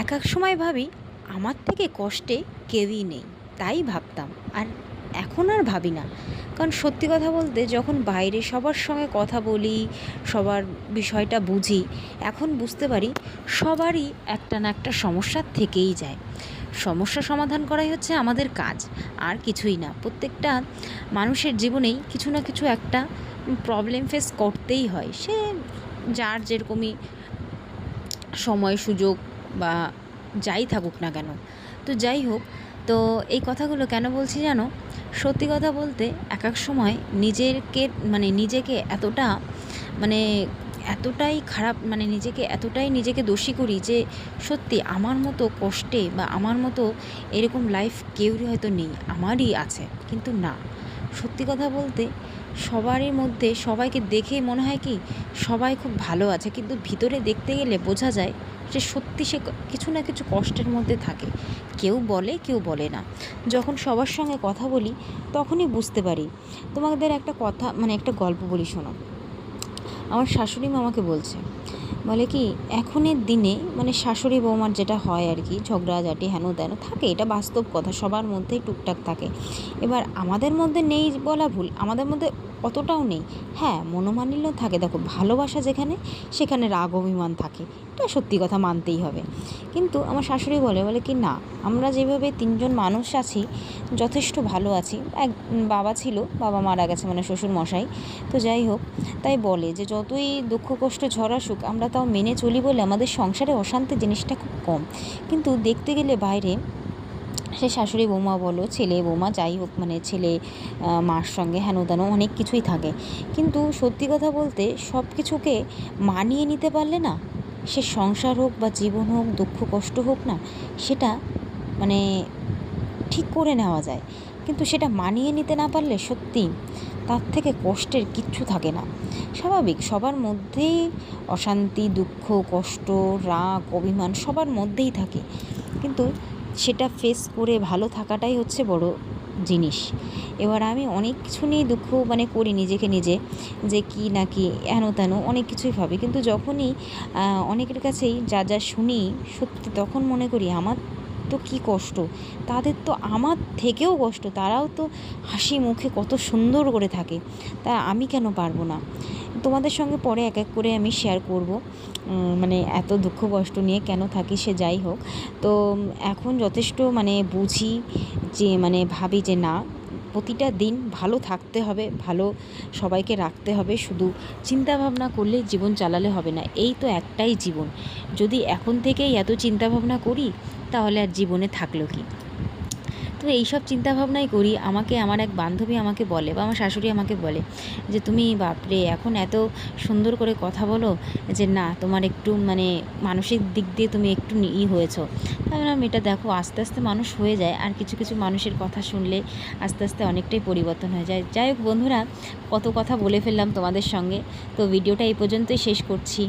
এক এক সময় ভাবি আমার থেকে কষ্টে কেউই নেই, তাই ভাবতাম। আর এখন আর ভাবি না। কারণ সত্যি কথা বলতে যখন বাইরে সবার সঙ্গে কথা বলি, সবার বিষয়টা বুঝি, এখন বুঝতে পারি সবারই একটা না একটা সমস্যা থেকেই যায়। সমস্যা সমাধান করাই হচ্ছে আমাদের কাজ, আর কিছুই না। প্রত্যেকটা মানুষের জীবনেই কিছু না কিছু একটা প্রবলেম ফেস করতেই হয়, সে যার যেরকমই সময় সুযোগ বা যাই থাকুক না কেন। তো যাই হোক, তো এই কথাগুলো কেন বলছি জানো? সত্যি কথা বলতে এক এক সময় নিজেকে এতটা মানে এতটাই খারাপ, নিজেকে দোষী করি যে সত্যি আমার মতো কষ্টে বা আমার মতো এরকম লাইফ কেউরই হয়তো নেই, আমারই আছে। কিন্তু না, সত্যি কথা বলতে সবারই মধ্যে সবাইকে দেখে মনে হয় কি সবাই খুব ভালো আছে, কিন্তু ভিতরে দেখতে গেলে বোঝা যায় যে সত্যি সে কিছু না কিছু কষ্টের মধ্যে থাকে। কেউ বলে, কেউ বলে না। যখন সবার সঙ্গে কথা বলি তখনই বুঝতে পারি। তোমাদের একটা কথা, একটা গল্প বলি, শোনো। আমার শাশুড়ি মা আমাকে বলছে, বলে কি এখনের দিনে শাশুড়ি বৌমার যেটা হয় আর কি, ঝগড়াঝাটি হেন তেন থাকে, এটা বাস্তব কথা, সবার মধ্যেই টুকটাক থাকে। এবার আমাদের মধ্যে নেই বলা ভুল, আমাদের মধ্যে অতটাও নেই। হ্যাঁ, মনোমালিন্য থাকে, দেখো ভালোবাসা যেখানে সেখানে রাগ অভিমান থাকে, এটা সত্যি কথা মানতেই হবে। কিন্তু আমার শাশুড়ি বলে কি না, আমরা যেভাবে তিনজন মানুষ আছি যথেষ্ট ভালো আছি। এক বাবা ছিল, বাবা মারা গেছে, শ্বশুর মশাই। তো যাই হোক, তাই বলে যে যতই দুঃখ কষ্ট ঝড় আসুক আমরা তাও মেনে চলি বলে আমাদের সংসারে অশান্তি জিনিসটা খুব কম। কিন্তু দেখতে গেলে বাইরে সে শাশুড়ি বৌমা বলো, ছেলে বৌমা যাই হোক, ছেলে মার সঙ্গে হেন তেন অনেক কিছুই থাকে। কিন্তু সত্যি কথা বলতে সব কিছুকে মানিয়ে নিতে পারলে না, সে সংসার হোক বা জীবন হোক, দুঃখ কষ্ট হোক না, সেটা মানে ঠিক করে নেওয়া যায়। কিন্তু সেটা মানিয়ে নিতে না পারলে সত্যি তার থেকে কষ্টের কিচ্ছু থাকে না। স্বাভাবিক, সবার মধ্যেই অশান্তি, দুঃখ, কষ্ট, রাগ, অভিমান সবার মধ্যেই থাকে। কিন্তু সেটা ফেস করে ভালো থাকাটাই হচ্ছে বড় জিনিস। এবার আমি অনেক কিছু নিয়ে দুঃখ করি নিজেকে নিজে, যে কি না কি হেন তেন অনেক কিছুই ভাবি। কিন্তু যখনই অনেকের কাছেই যা যা শুনি সত্যি, তখন মনে করি আমার তো কী কষ্ট, তাদের তো আমার থেকেও কষ্ট, তারাও তো হাসি মুখে কত সুন্দর করে থাকে, তা আমি কেন পারবো না? তোমাদের সঙ্গে পরে এক এক করে আমি শেয়ার করব এত দুঃখ কষ্ট নিয়ে কেন থাকি, সে যাই হোক। তো এখন যথেষ্ট বুঝি, যে ভাবি যে না, প্রতিটা দিন ভালো থাকতে হবে, ভালো সবাইকে রাখতে হবে। শুধু চিন্তা ভাবনা করলে জীবন চালালে হবে না, এই তো একটাই জীবন। যদি এখন থেকেই এত চিন্তা ভাবনা করি তাহলে আর জীবনে থাকলো কি? তো এইসব চিন্তাভাবনাই করি। আমার এক বান্ধবী আমাকে বলে, বা আমার শাশুড়ি আমাকে বলে যে তুমি বাপরে এখন এত সুন্দর করে কথা বলো, যে না তোমার একটু মানসিক দিক দিয়ে তুমি একটু হয়েছো। তাই বললাম, এটা দেখো আস্তে আস্তে মানুষ হয়ে যায়, আর কিছু কিছু মানুষের কথা শুনলে আস্তে আস্তে অনেকটাই পরিবর্তন হয়ে যায়। যাই হোক বন্ধুরা, কত কথা বলে ফেললাম তোমাদের সঙ্গে। তো ভিডিওটা এই পর্যন্তই শেষ করছি।